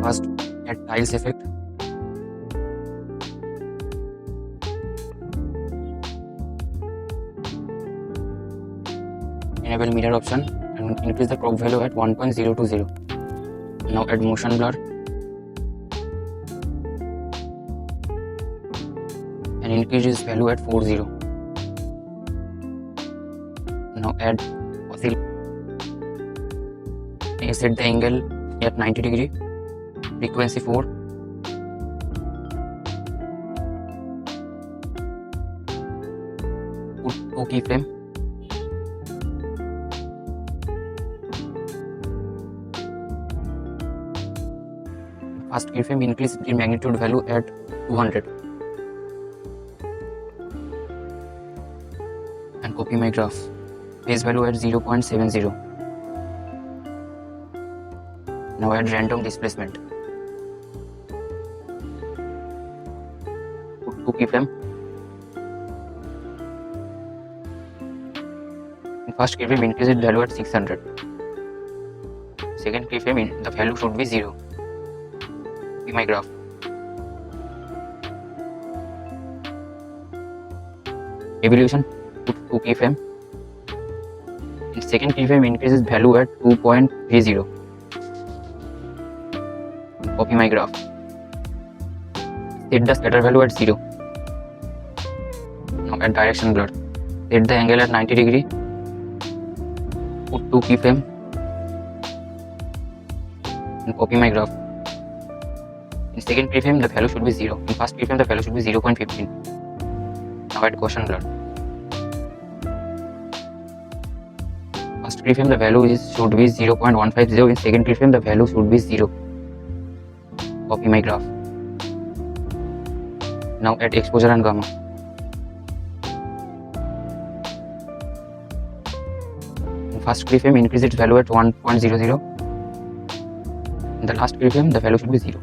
First, add tiles effect. Enable mirror option and increase the crop value at 1.020. Now add motion blur and increase its value at 40. Now add oscillation. Set the angle at 90 degree, frequency 4. Put 2 keyframe. First keyframe, increase the magnitude value at 200 and copy my graph. Phase value at 0.70. Now add random displacement. Put 2 keyframe. In first keyframe, increase its value at 600. Second keyframe, the value should be 0. Copy my graph. Evolution, put 2 keyframe. In second keyframe, increases value at 2.30. Copy my graph. Set the scatter value at 0. Now add direction blur. Set the angle at 90 degree. Put 2 keyframe and copy my graph. In second keyframe, the value should be 0. In first keyframe, the value should be 0.15. Now add Gaussian blur. First keyframe, the value should be 0.150. In second keyframe, the value should be 0. Copy my graph. Now add exposure and gamma. In first keyframe, increase its value at 1.00. In the last keyframe, the value should be 0.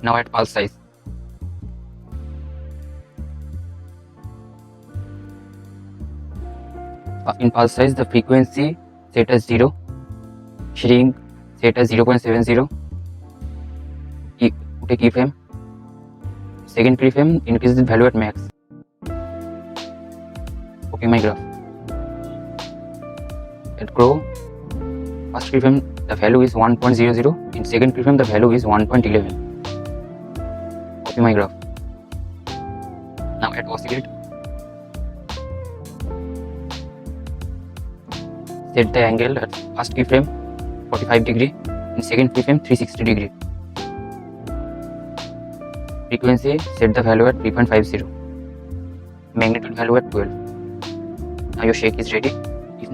Now add pulse size. In pulse size, the frequency set as 0, shrink set as 0.70. Put a keyframe. Second keyframe, increase the value at max. Copy my graph. At grow, first keyframe the value is 1.00. In second keyframe the value is 1.11. Copy my graph. Now at oscillate. Set the angle at first keyframe 45 degree. In second keyframe 360 degree. Frequency, set the value at 3.50. Magnitude value at 12. Now your shake is ready.